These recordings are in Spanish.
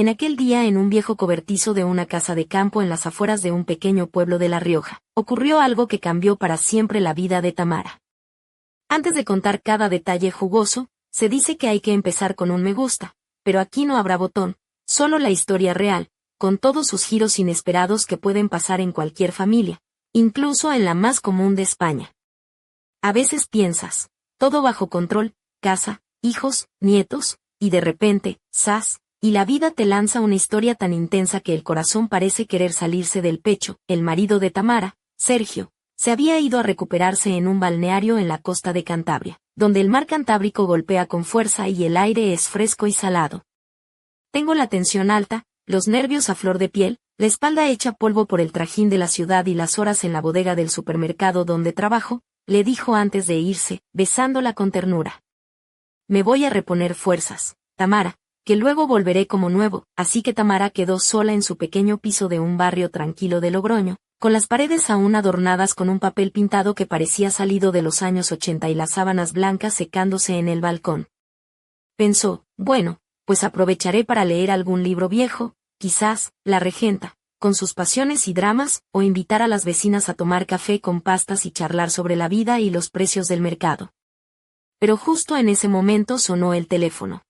En aquel día, en un viejo cobertizo de una casa de campo en las afueras de un pequeño pueblo de La Rioja, ocurrió algo que cambió para siempre la vida de Tamara. Antes de contar cada detalle jugoso, se dice que hay que empezar con un me gusta, pero aquí no habrá botón, solo la historia real, con todos sus giros inesperados que pueden pasar en cualquier familia, incluso en la más común de España. A veces piensas, todo bajo control, casa, hijos, nietos, y de repente, ¡zas!, y la vida te lanza una historia tan intensa que el corazón parece querer salirse del pecho. El marido de Tamara, Sergio, se había ido a recuperarse en un balneario en la costa de Cantabria, donde el mar Cantábrico golpea con fuerza y el aire es fresco y salado. Tengo la tensión alta, los nervios a flor de piel, la espalda hecha polvo por el trajín de la ciudad y las horas en la bodega del supermercado donde trabajo, le dijo antes de irse, besándola con ternura. Me voy a reponer fuerzas, Tamara, que luego volveré como nuevo. Así que Tamara quedó sola en su pequeño piso de un barrio tranquilo de Logroño, con las paredes aún adornadas con un papel pintado que parecía salido de los años 80 y las sábanas blancas secándose en el balcón. Pensó, bueno, pues aprovecharé para leer algún libro viejo, quizás, La Regenta, con sus pasiones y dramas, o invitar a las vecinas a tomar café con pastas y charlar sobre la vida y los precios del mercado. Pero justo en ese momento sonó el teléfono.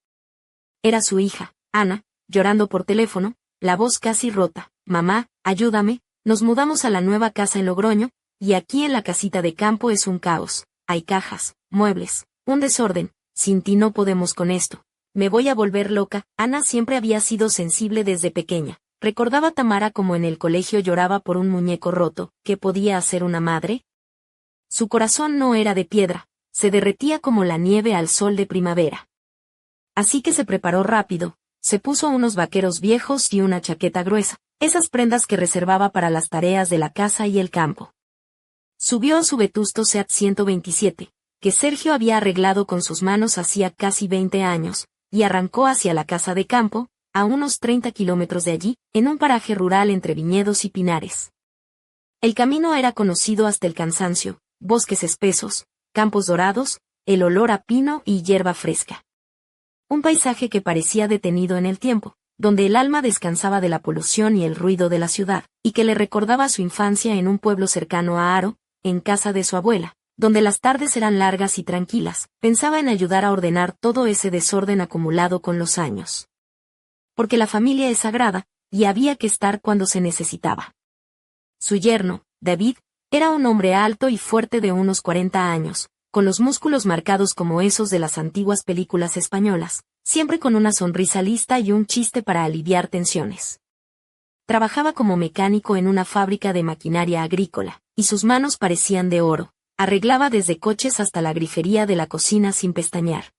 Era su hija, Ana, llorando por teléfono, la voz casi rota. Mamá, ayúdame, nos mudamos a la nueva casa en Logroño, y aquí en la casita de campo es un caos. Hay cajas, muebles, un desorden. Sin ti no podemos con esto. Me voy a volver loca. Ana siempre había sido sensible desde pequeña. Recordaba Tamara como en el colegio lloraba por un muñeco roto. ¿Qué podía hacer una madre? Su corazón no era de piedra, se derretía como la nieve al sol de primavera. Así que se preparó rápido, se puso unos vaqueros viejos y una chaqueta gruesa, esas prendas que reservaba para las tareas de la casa y el campo. Subió a su vetusto Seat 127, que Sergio había arreglado con sus manos hacía casi 20 años, y arrancó hacia la casa de campo, a unos 30 kilómetros de allí, en un paraje rural entre viñedos y pinares. El camino era conocido hasta el cansancio, bosques espesos, campos dorados, el olor a pino y hierba fresca. Un paisaje que parecía detenido en el tiempo, donde el alma descansaba de la polución y el ruido de la ciudad, y que le recordaba su infancia en un pueblo cercano a Haro, en casa de su abuela, donde las tardes eran largas y tranquilas. Pensaba en ayudar a ordenar todo ese desorden acumulado con los años. Porque la familia es sagrada, y había que estar cuando se necesitaba. Su yerno, David, era un hombre alto y fuerte de unos 40 años, con los músculos marcados como esos de las antiguas películas españolas, siempre con una sonrisa lista y un chiste para aliviar tensiones. Trabajaba como mecánico en una fábrica de maquinaria agrícola, y sus manos parecían de oro. Arreglaba desde coches hasta la grifería de la cocina sin pestañear.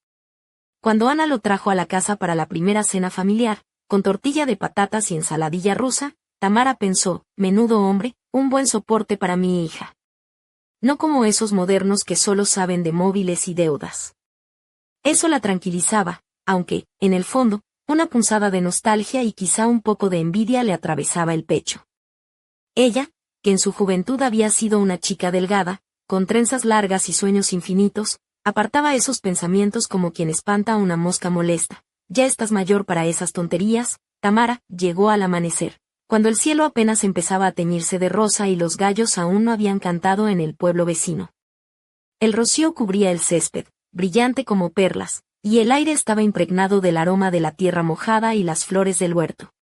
Cuando Ana lo trajo a la casa para la primera cena familiar, con tortilla de patatas y ensaladilla rusa, Tamara pensó, menudo hombre, un buen soporte para mi hija. No como esos modernos que solo saben de móviles y deudas. Eso la tranquilizaba, aunque, en el fondo, una punzada de nostalgia y quizá un poco de envidia le atravesaba el pecho. Ella, que en su juventud había sido una chica delgada, con trenzas largas y sueños infinitos, apartaba esos pensamientos como quien espanta a una mosca molesta. Ya estás mayor para esas tonterías, Tamara. Llegó al amanecer, cuando el cielo apenas empezaba a teñirse de rosa y los gallos aún no habían cantado en el pueblo vecino. El rocío cubría el césped, brillante como perlas, y el aire estaba impregnado del aroma de la tierra mojada y las flores del huerto.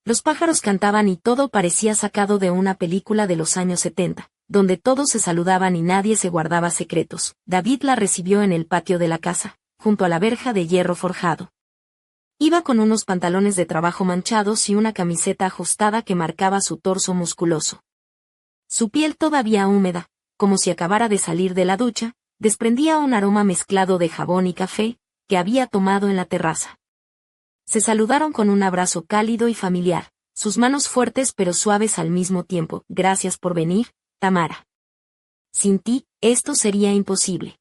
Los pájaros cantaban y todo parecía sacado de una película de los años 70, donde todos se saludaban y nadie se guardaba secretos. David la recibió en el patio de la casa, junto a la verja de hierro forjado. Iba con unos pantalones de trabajo manchados y una camiseta ajustada que marcaba su torso musculoso. Su piel todavía húmeda, como si acabara de salir de la ducha, desprendía un aroma mezclado de jabón y café, que había tomado en la terraza. Se saludaron con un abrazo cálido y familiar, sus manos fuertes pero suaves al mismo tiempo. Gracias por venir, Tamara. Sin ti, esto sería imposible.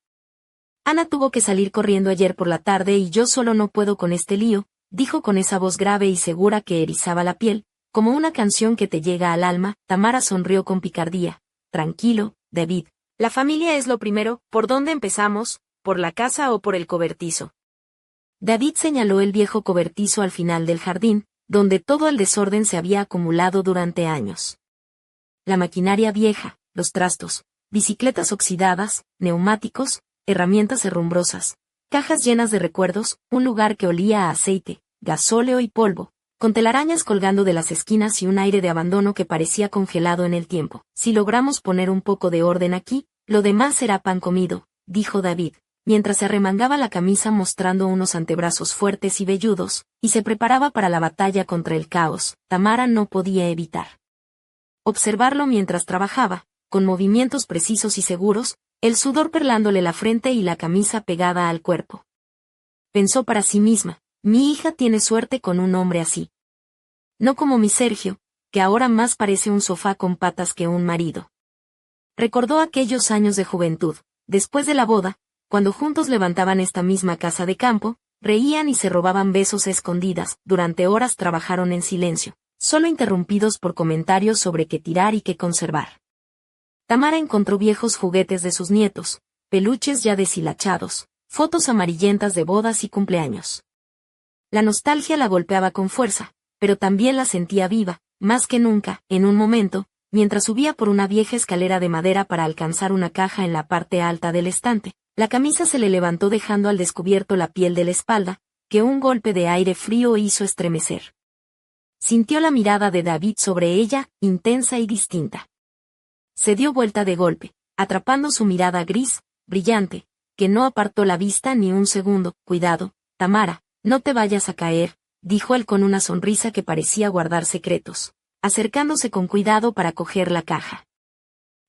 Ana tuvo que salir corriendo ayer por la tarde y yo solo no puedo con este lío, dijo con esa voz grave y segura que erizaba la piel, como una canción que te llega al alma. Tamara sonrió con picardía. Tranquilo, David. La familia es lo primero. ¿Por dónde empezamos? ¿Por la casa o por el cobertizo? David señaló el viejo cobertizo al final del jardín, donde todo el desorden se había acumulado durante años. La maquinaria vieja, los trastos, bicicletas oxidadas, neumáticos, herramientas herrumbrosas, cajas llenas de recuerdos, un lugar que olía a aceite, gasóleo y polvo, con telarañas colgando de las esquinas y un aire de abandono que parecía congelado en el tiempo. Si logramos poner un poco de orden aquí, lo demás será pan comido, dijo David, mientras se arremangaba la camisa mostrando unos antebrazos fuertes y velludos, y se preparaba para la batalla contra el caos. Tamara no podía evitar observarlo mientras trabajaba, con movimientos precisos y seguros, el sudor perlándole la frente y la camisa pegada al cuerpo. Pensó para sí misma, mi hija tiene suerte con un hombre así. No como mi Sergio, que ahora más parece un sofá con patas que un marido. Recordó aquellos años de juventud, después de la boda, cuando juntos levantaban esta misma casa de campo, reían y se robaban besos a escondidas, durante horas trabajaron en silencio, solo interrumpidos por comentarios sobre qué tirar y qué conservar. Tamara encontró viejos juguetes de sus nietos, peluches ya deshilachados, fotos amarillentas de bodas y cumpleaños. La nostalgia la golpeaba con fuerza, pero también la sentía viva, más que nunca. En un momento, mientras subía por una vieja escalera de madera para alcanzar una caja en la parte alta del estante, la camisa se le levantó dejando al descubierto la piel de la espalda, que un golpe de aire frío hizo estremecer. Sintió la mirada de David sobre ella, intensa y distinta. Se dio vuelta de golpe, atrapando su mirada gris, brillante, que no apartó la vista ni un segundo. Cuidado, Tamara, no te vayas a caer, dijo él con una sonrisa que parecía guardar secretos, acercándose con cuidado para coger la caja.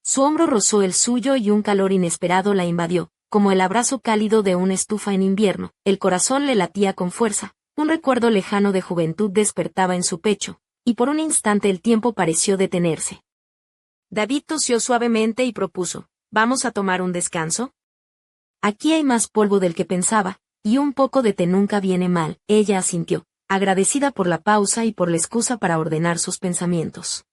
Su hombro rozó el suyo y un calor inesperado la invadió, como el abrazo cálido de una estufa en invierno. El corazón le latía con fuerza, un recuerdo lejano de juventud despertaba en su pecho, y por un instante el tiempo pareció detenerse. David tosió suavemente y propuso, ¿vamos a tomar un descanso? Aquí hay más polvo del que pensaba, y un poco de té nunca viene mal. Ella asintió, agradecida por la pausa y por la excusa para ordenar sus pensamientos.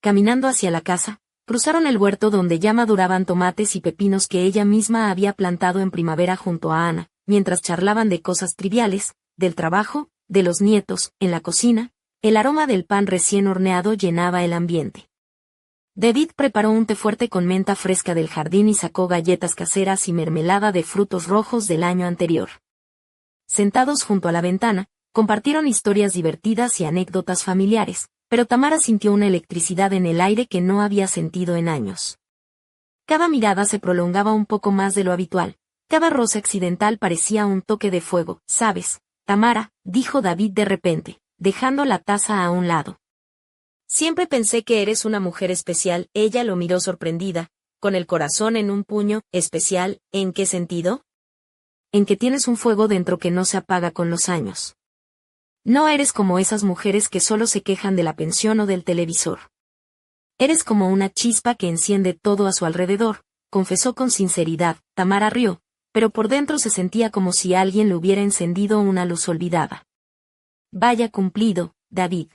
Caminando hacia la casa, cruzaron el huerto donde ya maduraban tomates y pepinos que ella misma había plantado en primavera junto a Ana, mientras charlaban de cosas triviales, del trabajo, de los nietos. En la cocina, el aroma del pan recién horneado llenaba el ambiente. David preparó un té fuerte con menta fresca del jardín y sacó galletas caseras y mermelada de frutos rojos del año anterior. Sentados junto a la ventana, compartieron historias divertidas y anécdotas familiares, pero Tamara sintió una electricidad en el aire que no había sentido en años. Cada mirada se prolongaba un poco más de lo habitual, cada roce accidental parecía un toque de fuego. ¿Sabes, Tamara?, dijo David de repente, dejando la taza a un lado. Siempre pensé que eres una mujer especial. Ella lo miró sorprendida, con el corazón en un puño. ¿Especial? ¿En qué sentido? En que tienes un fuego dentro que no se apaga con los años. No eres como esas mujeres que solo se quejan de la pensión o del televisor. Eres como una chispa que enciende todo a su alrededor, confesó con sinceridad. Tamara rió, pero por dentro se sentía como si alguien le hubiera encendido una luz olvidada. Vaya cumplido, David.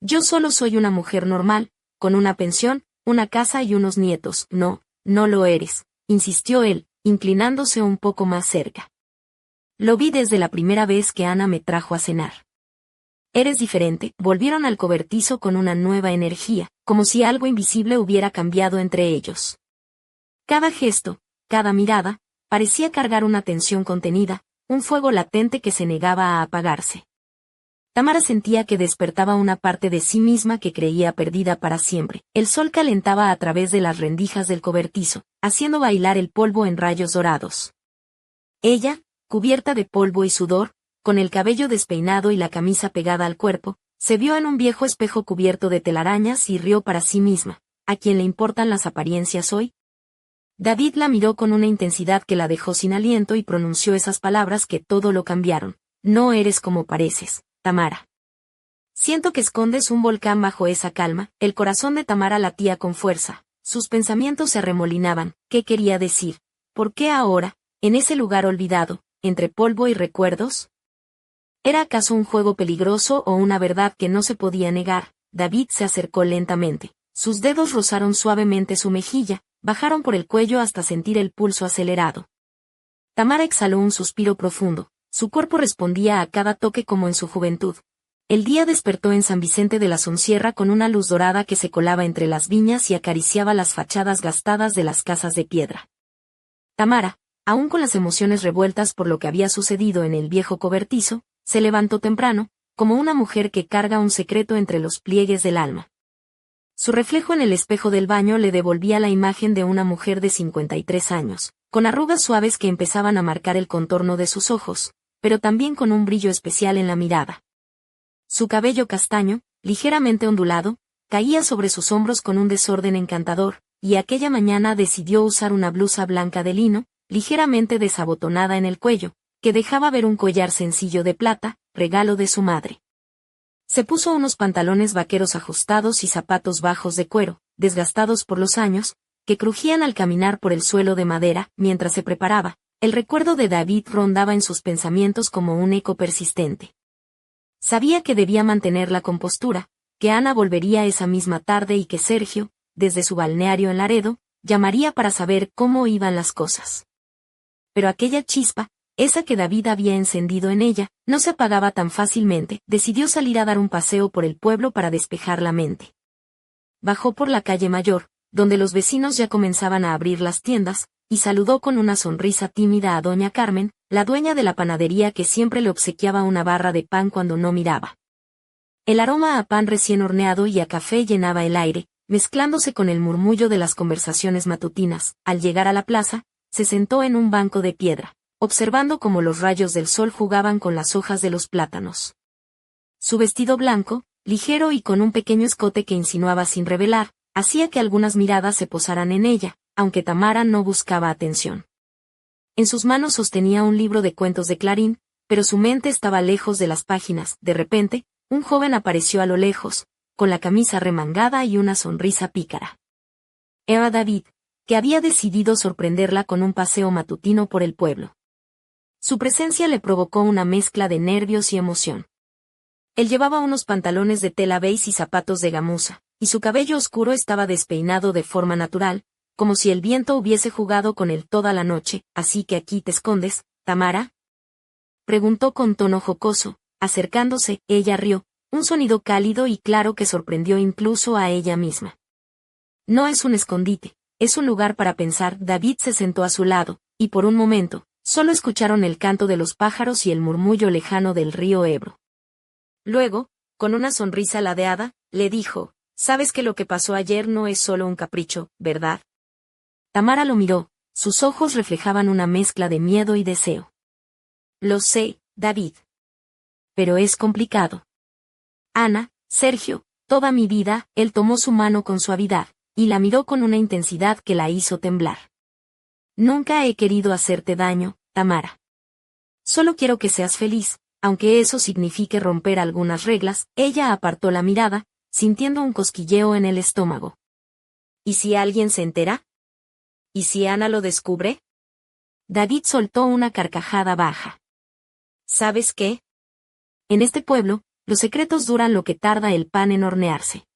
Yo solo soy una mujer normal, con una pensión, una casa y unos nietos. No, no lo eres, insistió él, inclinándose un poco más cerca. Lo vi desde la primera vez que Ana me trajo a cenar. Eres diferente. Volvieron al cobertizo con una nueva energía, como si algo invisible hubiera cambiado entre ellos. Cada gesto, cada mirada, parecía cargar una tensión contenida, un fuego latente que se negaba a apagarse. Tamara sentía que despertaba una parte de sí misma que creía perdida para siempre. El sol calentaba a través de las rendijas del cobertizo, haciendo bailar el polvo en rayos dorados. Ella, cubierta de polvo y sudor, con el cabello despeinado y la camisa pegada al cuerpo, se vio en un viejo espejo cubierto de telarañas y rió para sí misma. ¿A quién le importan las apariencias hoy? David la miró con una intensidad que la dejó sin aliento y pronunció esas palabras que todo lo cambiaron. No eres como pareces, Tamara. Siento que escondes un volcán bajo esa calma. El corazón de Tamara latía con fuerza. Sus pensamientos se arremolinaban. ¿Qué quería decir? ¿Por qué ahora, en ese lugar olvidado, entre polvo y recuerdos? ¿Era acaso un juego peligroso o una verdad que no se podía negar? David se acercó lentamente. Sus dedos rozaron suavemente su mejilla, bajaron por el cuello hasta sentir el pulso acelerado. Tamara exhaló un suspiro profundo, Su cuerpo respondía a cada toque como en su juventud. El día despertó en San Vicente de la Sonsierra con una luz dorada que se colaba entre las viñas y acariciaba las fachadas gastadas de las casas de piedra. Tamara, aún con las emociones revueltas por lo que había sucedido en el viejo cobertizo, se levantó temprano, como una mujer que carga un secreto entre los pliegues del alma. Su reflejo en el espejo del baño le devolvía la imagen de una mujer de 53 años, con arrugas suaves que empezaban a marcar el contorno de sus ojos, pero también con un brillo especial en la mirada. Su cabello castaño, ligeramente ondulado, caía sobre sus hombros con un desorden encantador, y aquella mañana decidió usar una blusa blanca de lino, ligeramente desabotonada en el cuello, que dejaba ver un collar sencillo de plata, regalo de su madre. Se puso unos pantalones vaqueros ajustados y zapatos bajos de cuero, desgastados por los años, que crujían al caminar por el suelo de madera. Mientras se preparaba, el recuerdo de David rondaba en sus pensamientos como un eco persistente. Sabía que debía mantener la compostura, que Ana volvería esa misma tarde y que Sergio, desde su balneario en Laredo, llamaría para saber cómo iban las cosas. Pero aquella chispa, esa que David había encendido en ella, no se apagaba tan fácilmente. Decidió salir a dar un paseo por el pueblo para despejar la mente. Bajó por la calle Mayor, donde los vecinos ya comenzaban a abrir las tiendas, y saludó con una sonrisa tímida a doña Carmen, la dueña de la panadería que siempre le obsequiaba una barra de pan cuando no miraba. El aroma a pan recién horneado y a café llenaba el aire, mezclándose con el murmullo de las conversaciones matutinas. Al llegar a la plaza, se sentó en un banco de piedra, observando cómo los rayos del sol jugaban con las hojas de los plátanos. Su vestido blanco, ligero y con un pequeño escote que insinuaba sin revelar, hacía que algunas miradas se posaran en ella, aunque Tamara no buscaba atención. En sus manos sostenía un libro de cuentos de Clarín, pero su mente estaba lejos de las páginas. De repente, un joven apareció a lo lejos, con la camisa remangada y una sonrisa pícara. Era David, que había decidido sorprenderla con un paseo matutino por el pueblo. Su presencia le provocó una mezcla de nervios y emoción. Él llevaba unos pantalones de tela beige y zapatos de gamuza, y su cabello oscuro estaba despeinado de forma natural, como si el viento hubiese jugado con él toda la noche. ¿Así que aquí te escondes, Tamara?, preguntó con tono jocoso, acercándose. Ella rió, un sonido cálido y claro que sorprendió incluso a ella misma. No es un escondite, es un lugar para pensar. David se sentó a su lado, y por un momento, solo escucharon el canto de los pájaros y el murmullo lejano del río Ebro. Luego, con una sonrisa ladeada, le dijo: «Sabes que lo que pasó ayer no es solo un capricho, ¿verdad?». Tamara lo miró, sus ojos reflejaban una mezcla de miedo y deseo. «Lo sé, David. Pero es complicado. Ana, Sergio, toda mi vida». Él tomó su mano con suavidad, y la miró con una intensidad que la hizo temblar. «Nunca he querido hacerte daño, Tamara. Solo quiero que seas feliz, aunque eso signifique romper algunas reglas». Ella apartó la mirada, sintiendo un cosquilleo en el estómago. «¿Y si alguien se entera? ¿Y si Ana lo descubre?». David soltó una carcajada baja. «¿Sabes qué? En este pueblo, los secretos duran lo que tarda el pan en hornearse.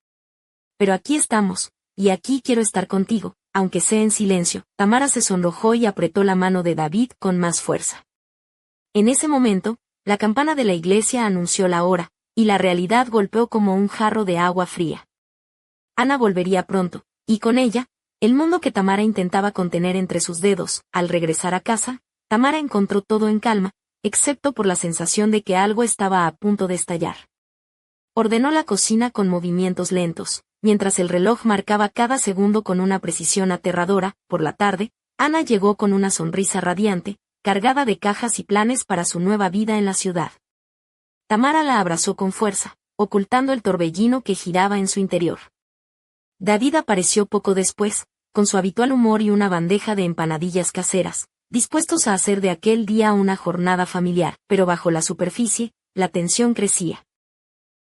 Pero aquí estamos, y aquí quiero estar contigo, aunque sea en silencio». Tamara se sonrojó y apretó la mano de David con más fuerza. En ese momento, la campana de la iglesia anunció la hora, y la realidad golpeó como un jarro de agua fría. Ana volvería pronto, y con ella, el mundo que Tamara intentaba contener entre sus dedos. Al regresar a casa, Tamara encontró todo en calma, excepto por la sensación de que algo estaba a punto de estallar. Ordenó la cocina con movimientos lentos, mientras el reloj marcaba cada segundo con una precisión aterradora. Por la tarde, Ana llegó con una sonrisa radiante, cargada de cajas y planes para su nueva vida en la ciudad. Tamara la abrazó con fuerza, ocultando el torbellino que giraba en su interior. David apareció poco después, con su habitual humor y una bandeja de empanadillas caseras, dispuestos a hacer de aquel día una jornada familiar. Pero bajo la superficie, la tensión crecía.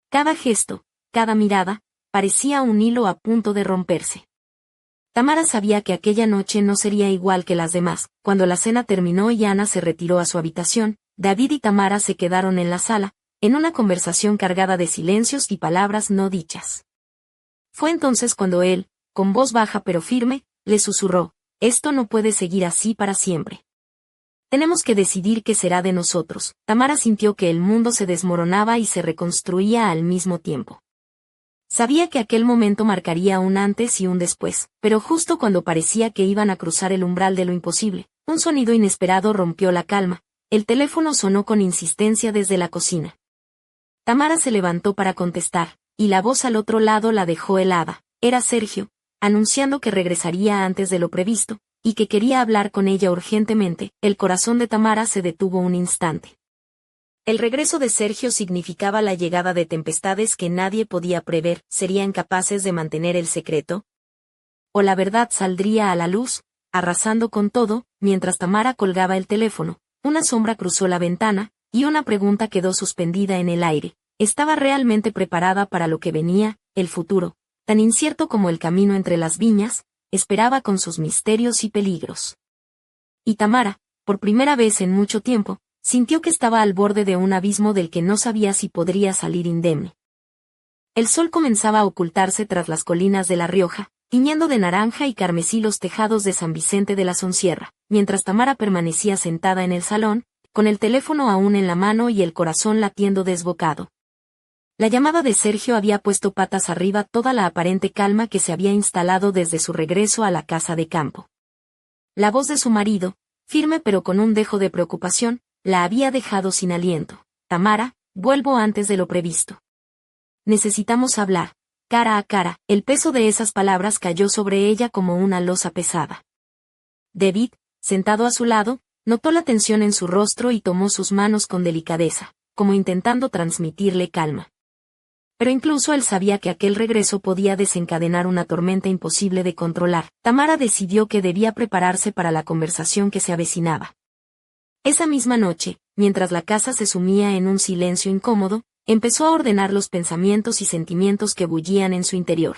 Cada gesto, cada mirada, parecía un hilo a punto de romperse. Tamara sabía que aquella noche no sería igual que las demás. Cuando la cena terminó y Ana se retiró a su habitación, David y Tamara se quedaron en la sala, en una conversación cargada de silencios y palabras no dichas. Fue entonces cuando él, con voz baja pero firme, le susurró: «Esto no puede seguir así para siempre. Tenemos que decidir qué será de nosotros. Tamara sintió que el mundo se desmoronaba y se reconstruía al mismo tiempo. Sabía que aquel momento marcaría un antes y un después, pero justo cuando parecía que iban a cruzar el umbral de lo imposible, un sonido inesperado rompió la calma. El teléfono sonó con insistencia desde la cocina. Tamara se levantó para contestar, y la voz al otro lado la dejó helada. Era Sergio, anunciando que regresaría antes de lo previsto, y que quería hablar con ella urgentemente. El corazón de Tamara se detuvo un instante. El regreso de Sergio significaba la llegada de tempestades que nadie podía prever. ¿Serían capaces de mantener el secreto? ¿O la verdad saldría a la luz, arrasando con todo? Mientras Tamara colgaba el teléfono, una sombra cruzó la ventana, y una pregunta quedó suspendida en el aire. ¿Estaba realmente preparada para lo que venía, el futuro, tan incierto como el camino entre las viñas? Esperaba con sus misterios y peligros. Y Tamara, por primera vez en mucho tiempo, sintió que estaba al borde de un abismo del que no sabía si podría salir indemne. El sol comenzaba a ocultarse tras las colinas de La Rioja, tiñendo de naranja y carmesí los tejados de San Vicente de la Sonsierra, mientras Tamara permanecía sentada en el salón, con el teléfono aún en la mano y el corazón latiendo desbocado. La llamada de Sergio había puesto patas arriba toda la aparente calma que se había instalado desde su regreso a la casa de campo. La voz de su marido, firme pero con un dejo de preocupación, la había dejado sin aliento. Tamara, vuelvo antes de lo previsto. Necesitamos hablar, cara a cara. El peso de esas palabras cayó sobre ella como una losa pesada. David, sentado a su lado, notó la tensión en su rostro y tomó sus manos con delicadeza, como intentando transmitirle calma. Pero incluso él sabía que aquel regreso podía desencadenar una tormenta imposible de controlar. Tamara decidió que debía prepararse para la conversación que se avecinaba. Esa misma noche, mientras la casa se sumía en un silencio incómodo, empezó a ordenar los pensamientos y sentimientos que bullían en su interior.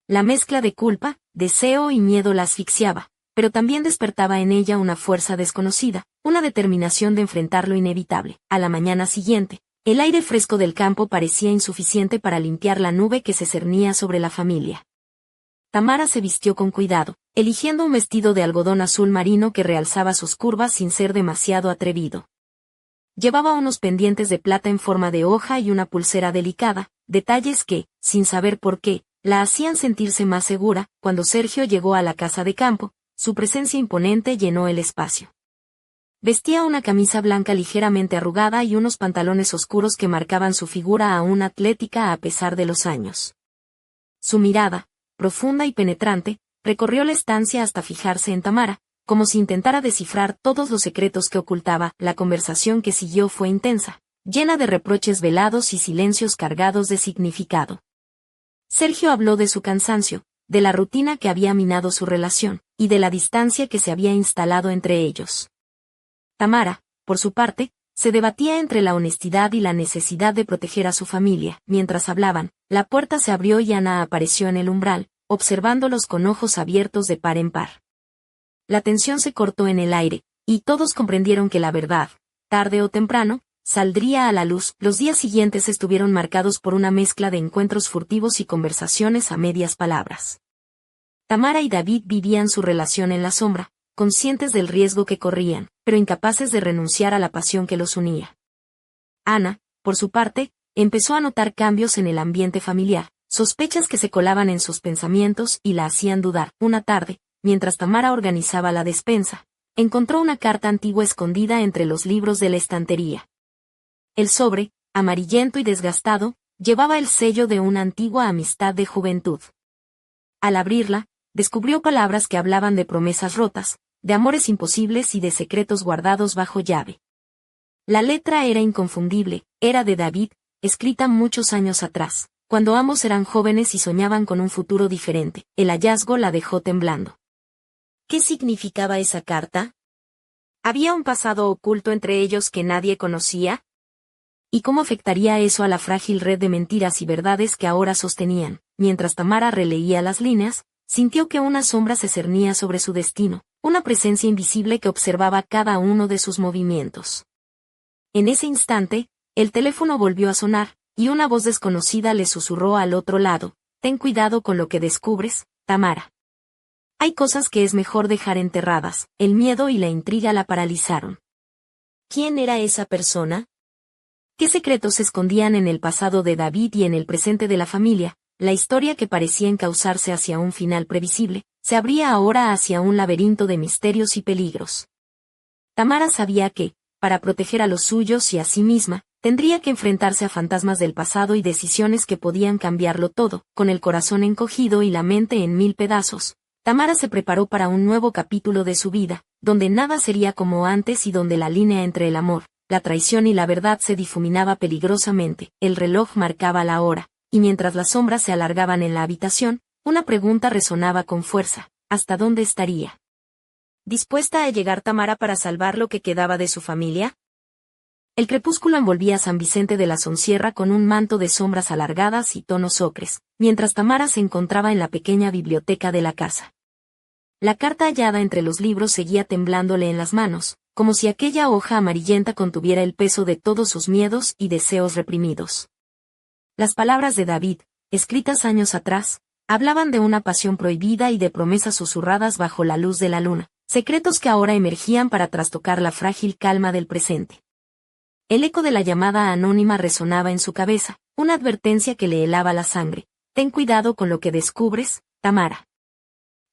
La mezcla de culpa, deseo y miedo la asfixiaba, pero también despertaba en ella una fuerza desconocida, una determinación de enfrentar lo inevitable. A la mañana siguiente, el aire fresco del campo parecía insuficiente para limpiar la nube que se cernía sobre la familia. Tamara se vistió con cuidado, eligiendo un vestido de algodón azul marino que realzaba sus curvas sin ser demasiado atrevido. Llevaba unos pendientes de plata en forma de hoja y una pulsera delicada, detalles que, sin saber por qué, la hacían sentirse más segura. Cuando Sergio llegó a la casa de campo, su presencia imponente llenó el espacio. Vestía una camisa blanca ligeramente arrugada y unos pantalones oscuros que marcaban su figura aún atlética a pesar de los años. Su mirada, profunda y penetrante, recorrió la estancia hasta fijarse en Tamara, como si intentara descifrar todos los secretos que ocultaba. La conversación que siguió fue intensa, llena de reproches velados y silencios cargados de significado. Sergio habló de su cansancio, de la rutina que había minado su relación, y de la distancia que se había instalado entre ellos. Tamara, por su parte, se debatía entre la honestidad y la necesidad de proteger a su familia. Mientras hablaban, la puerta se abrió y Ana apareció en el umbral, observándolos con ojos abiertos de par en par. La tensión se cortó en el aire, y todos comprendieron que la verdad, tarde o temprano, saldría a la luz. Los días siguientes estuvieron marcados por una mezcla de encuentros furtivos y conversaciones a medias palabras. Tamara y David vivían su relación en la sombra, conscientes del riesgo que corrían, pero incapaces de renunciar a la pasión que los unía. Ana, por su parte, empezó a notar cambios en el ambiente familiar, sospechas que se colaban en sus pensamientos y la hacían dudar. Una tarde, mientras Tamara organizaba la despensa, encontró una carta antigua escondida entre los libros de la estantería. El sobre, amarillento y desgastado, llevaba el sello de una antigua amistad de juventud. Al abrirla, descubrió palabras que hablaban de promesas rotas, de amores imposibles y de secretos guardados bajo llave. La letra era inconfundible, era de David, escrita muchos años atrás, cuando ambos eran jóvenes y soñaban con un futuro diferente. El hallazgo la dejó temblando. ¿Qué significaba esa carta? ¿Había un pasado oculto entre ellos que nadie conocía? ¿Y cómo afectaría eso a la frágil red de mentiras y verdades que ahora sostenían? Mientras Tamara releía las líneas, sintió que una sombra se cernía sobre su destino, una presencia invisible que observaba cada uno de sus movimientos. En ese instante, el teléfono volvió a sonar, y una voz desconocida le susurró al otro lado: «Ten cuidado con lo que descubres, Tamara». Hay cosas que es mejor dejar enterradas, el miedo y la intriga la paralizaron. ¿Quién era esa persona? ¿Qué secretos se escondían en el pasado de David y en el presente de la familia? La historia que parecía encauzarse hacia un final previsible, se abría ahora hacia un laberinto de misterios y peligros. Tamara sabía que, para proteger a los suyos y a sí misma, tendría que enfrentarse a fantasmas del pasado y decisiones que podían cambiarlo todo. Con el corazón encogido y la mente en mil pedazos, Tamara se preparó para un nuevo capítulo de su vida, donde nada sería como antes y donde la línea entre el amor, la traición y la verdad se difuminaba peligrosamente. El reloj marcaba la hora, y mientras las sombras se alargaban en la habitación, una pregunta resonaba con fuerza: ¿hasta dónde estaría dispuesta a llegar Tamara para salvar lo que quedaba de su familia? El crepúsculo envolvía a San Vicente de la Sonsierra con un manto de sombras alargadas y tonos ocres, mientras Tamara se encontraba en la pequeña biblioteca de la casa. La carta hallada entre los libros seguía temblándole en las manos, como si aquella hoja amarillenta contuviera el peso de todos sus miedos y deseos reprimidos. Las palabras de David, escritas años atrás, hablaban de una pasión prohibida y de promesas susurradas bajo la luz de la luna, secretos que ahora emergían para trastocar la frágil calma del presente. El eco de la llamada anónima resonaba en su cabeza, una advertencia que le helaba la sangre: ten cuidado con lo que descubres, Tamara.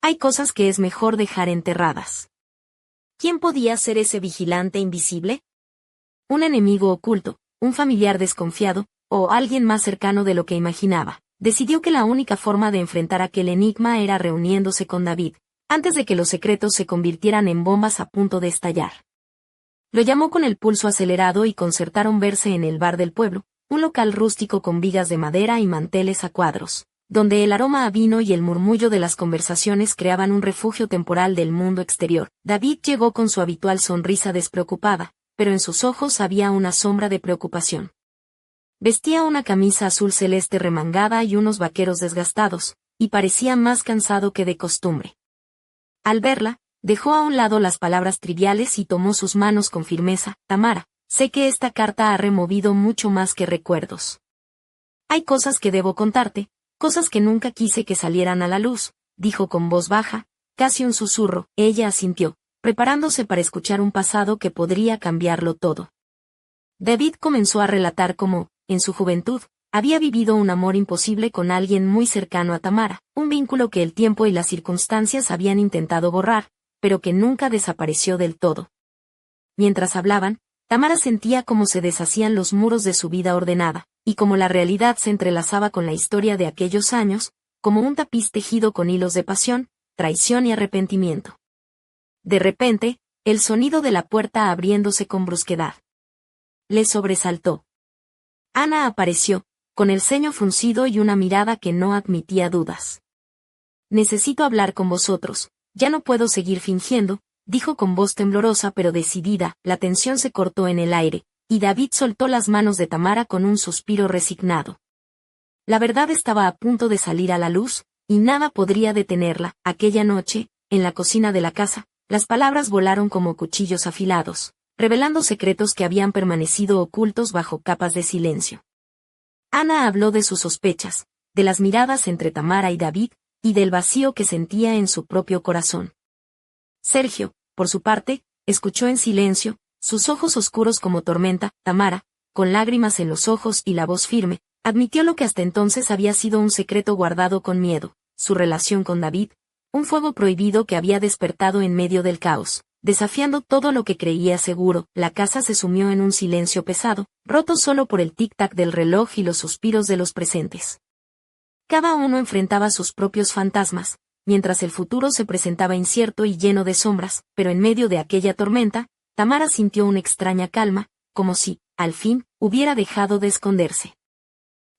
Hay cosas que es mejor dejar enterradas. ¿Quién podía ser ese vigilante invisible? ¿Un enemigo oculto, un familiar desconfiado, o alguien más cercano de lo que imaginaba? Decidió que la única forma de enfrentar aquel enigma era reuniéndose con David, antes de que los secretos se convirtieran en bombas a punto de estallar. Lo llamó con el pulso acelerado y concertaron verse en el bar del pueblo, un local rústico con vigas de madera y manteles a cuadros, donde el aroma a vino y el murmullo de las conversaciones creaban un refugio temporal del mundo exterior. David llegó con su habitual sonrisa despreocupada, pero en sus ojos había una sombra de preocupación. Vestía una camisa azul celeste remangada y unos vaqueros desgastados, y parecía más cansado que de costumbre. Al verla, dejó a un lado las palabras triviales y tomó sus manos con firmeza. Tamara, sé que esta carta ha removido mucho más que recuerdos. Hay cosas que debo contarte, cosas que nunca quise que salieran a la luz, dijo con voz baja, casi un susurro. Ella asintió, preparándose para escuchar un pasado que podría cambiarlo todo. David comenzó a relatar cómo, en su juventud, había vivido un amor imposible con alguien muy cercano a Tamara, un vínculo que el tiempo y las circunstancias habían intentado borrar, pero que nunca desapareció del todo. Mientras hablaban, Tamara sentía cómo se deshacían los muros de su vida ordenada, y cómo la realidad se entrelazaba con la historia de aquellos años, como un tapiz tejido con hilos de pasión, traición y arrepentimiento. De repente, el sonido de la puerta abriéndose con brusquedad le sobresaltó. Ana apareció, con el ceño fruncido y una mirada que no admitía dudas. Necesito hablar con vosotros, ya no puedo seguir fingiendo, dijo con voz temblorosa pero decidida. La tensión se cortó en el aire, y David soltó las manos de Tamara con un suspiro resignado. La verdad estaba a punto de salir a la luz, y nada podría detenerla. Aquella noche, en la cocina de la casa, las palabras volaron como cuchillos afilados, revelando secretos que habían permanecido ocultos bajo capas de silencio. Ana habló de sus sospechas, de las miradas entre Tamara y David, y del vacío que sentía en su propio corazón. Sergio, por su parte, escuchó en silencio, sus ojos oscuros como tormenta. Tamara, con lágrimas en los ojos y la voz firme, admitió lo que hasta entonces había sido un secreto guardado con miedo: su relación con David, un fuego prohibido que había despertado en medio del caos, desafiando todo lo que creía seguro. La casa se sumió en un silencio pesado, roto solo por el tic-tac del reloj y los suspiros de los presentes. Cada uno enfrentaba sus propios fantasmas, mientras el futuro se presentaba incierto y lleno de sombras, pero en medio de aquella tormenta, Tamara sintió una extraña calma, como si, al fin, hubiera dejado de esconderse.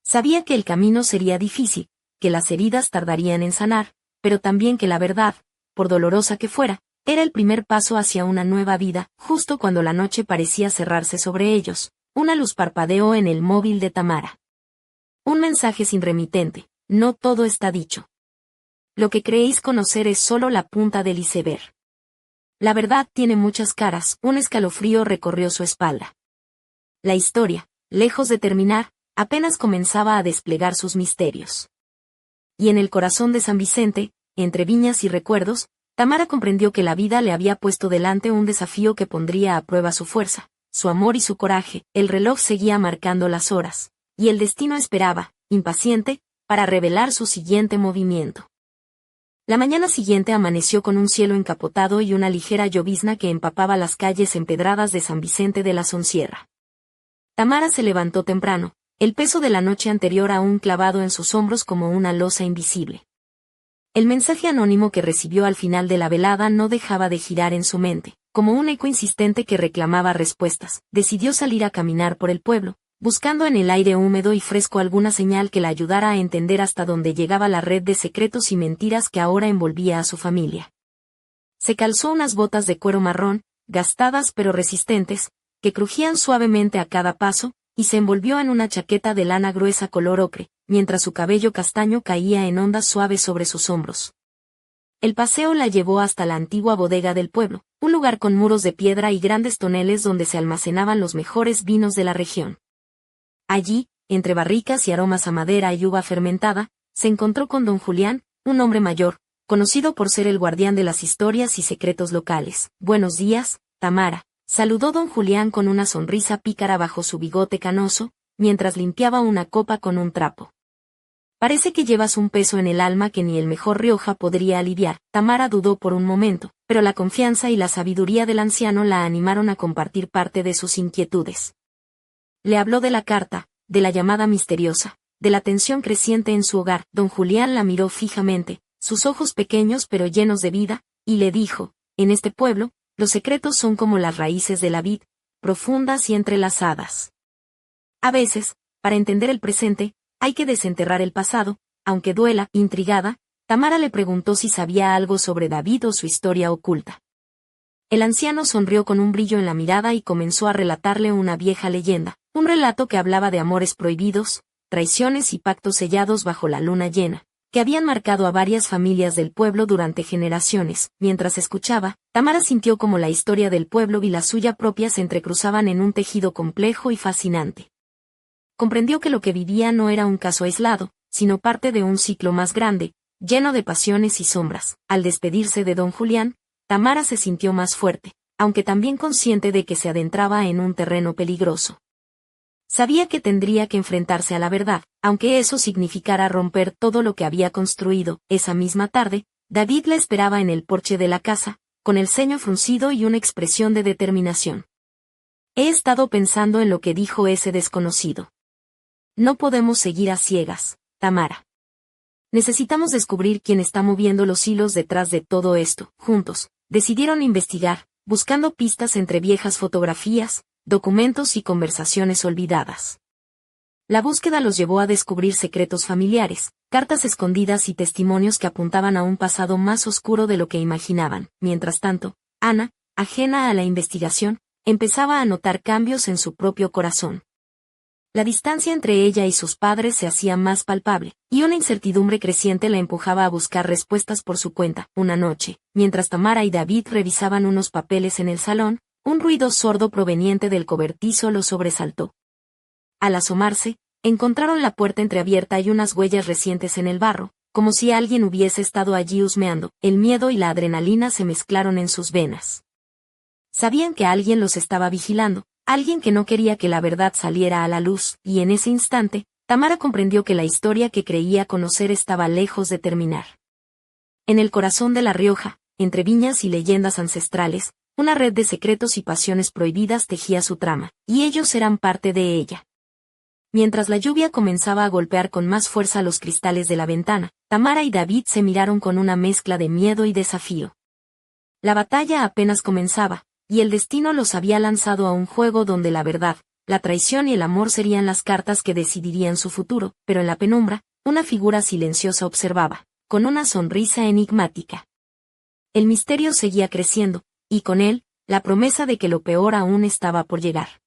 Sabía que el camino sería difícil, que las heridas tardarían en sanar, pero también que la verdad, por dolorosa que fuera, era el primer paso hacia una nueva vida. Justo cuando la noche parecía cerrarse sobre ellos, una luz parpadeó en el móvil de Tamara. Un mensaje sin remitente: no todo está dicho. Lo que creéis conocer es solo la punta del iceberg. La verdad tiene muchas caras. Un escalofrío recorrió su espalda. La historia, lejos de terminar, apenas comenzaba a desplegar sus misterios. Y en el corazón de San Vicente, entre viñas y recuerdos, Tamara comprendió que la vida le había puesto delante un desafío que pondría a prueba su fuerza, su amor y su coraje. El reloj seguía marcando las horas, y el destino esperaba, impaciente, para revelar su siguiente movimiento. La mañana siguiente amaneció con un cielo encapotado y una ligera llovizna que empapaba las calles empedradas de San Vicente de la Sonsierra. Tamara se levantó temprano, el peso de la noche anterior aún clavado en sus hombros como una losa invisible. El mensaje anónimo que recibió al final de la velada no dejaba de girar en su mente, como un eco insistente que reclamaba respuestas. Decidió salir a caminar por el pueblo, buscando en el aire húmedo y fresco alguna señal que la ayudara a entender hasta dónde llegaba la red de secretos y mentiras que ahora envolvía a su familia. Se calzó unas botas de cuero marrón, gastadas pero resistentes, que crujían suavemente a cada paso, y se envolvió en una chaqueta de lana gruesa color ocre, mientras su cabello castaño caía en ondas suaves sobre sus hombros. El paseo la llevó hasta la antigua bodega del pueblo, un lugar con muros de piedra y grandes toneles donde se almacenaban los mejores vinos de la región. Allí, entre barricas y aromas a madera y uva fermentada, se encontró con don Julián, un hombre mayor, conocido por ser el guardián de las historias y secretos locales. «Buenos días, Tamara», saludó don Julián con una sonrisa pícara bajo su bigote canoso, mientras limpiaba una copa con un trapo. «Parece que llevas un peso en el alma que ni el mejor Rioja podría aliviar». Tamara dudó por un momento, pero la confianza y la sabiduría del anciano la animaron a compartir parte de sus inquietudes. Le habló de la carta, de la llamada misteriosa, de la tensión creciente en su hogar. Don Julián la miró fijamente, sus ojos pequeños pero llenos de vida, y le dijo: «En este pueblo, los secretos son como las raíces de la vid, profundas y entrelazadas. A veces, para entender el presente, hay que desenterrar el pasado». Aunque duela. Intrigada, Tamara le preguntó si sabía algo sobre David o su historia oculta. El anciano sonrió con un brillo en la mirada y comenzó a relatarle una vieja leyenda, un relato que hablaba de amores prohibidos, traiciones y pactos sellados bajo la luna llena, que habían marcado a varias familias del pueblo durante generaciones. Mientras escuchaba, Tamara sintió como la historia del pueblo y la suya propia se entrecruzaban en un tejido complejo y fascinante. Comprendió que lo que vivía no era un caso aislado, sino parte de un ciclo más grande, lleno de pasiones y sombras. Al despedirse de don Julián, Tamara se sintió más fuerte, aunque también consciente de que se adentraba en un terreno peligroso. Sabía que tendría que enfrentarse a la verdad, aunque eso significara romper todo lo que había construido. Esa misma tarde, David la esperaba en el porche de la casa, con el ceño fruncido y una expresión de determinación. «He estado pensando en lo que dijo ese desconocido. No podemos seguir a ciegas, Tamara. Necesitamos descubrir quién está moviendo los hilos detrás de todo esto». Juntos, decidieron investigar, buscando pistas entre viejas fotografías, documentos y conversaciones olvidadas. La búsqueda los llevó a descubrir secretos familiares, cartas escondidas y testimonios que apuntaban a un pasado más oscuro de lo que imaginaban. Mientras tanto, Ana, ajena a la investigación, empezaba a notar cambios en su propio corazón. La distancia entre ella y sus padres se hacía más palpable, y una incertidumbre creciente la empujaba a buscar respuestas por su cuenta. Una noche, mientras Tamara y David revisaban unos papeles en el salón, un ruido sordo proveniente del cobertizo los sobresaltó. Al asomarse, encontraron la puerta entreabierta y unas huellas recientes en el barro, como si alguien hubiese estado allí husmeando. El miedo y la adrenalina se mezclaron en sus venas. Sabían que alguien los estaba vigilando, alguien que no quería que la verdad saliera a la luz, y en ese instante, Tamara comprendió que la historia que creía conocer estaba lejos de terminar. En el corazón de La Rioja, entre viñas y leyendas ancestrales, una red de secretos y pasiones prohibidas tejía su trama, y ellos eran parte de ella. Mientras la lluvia comenzaba a golpear con más fuerza los cristales de la ventana, Tamara y David se miraron con una mezcla de miedo y desafío. La batalla apenas comenzaba, y el destino los había lanzado a un juego donde la verdad, la traición y el amor serían las cartas que decidirían su futuro. Pero en la penumbra, una figura silenciosa observaba, con una sonrisa enigmática. El misterio seguía creciendo, y con él, la promesa de que lo peor aún estaba por llegar.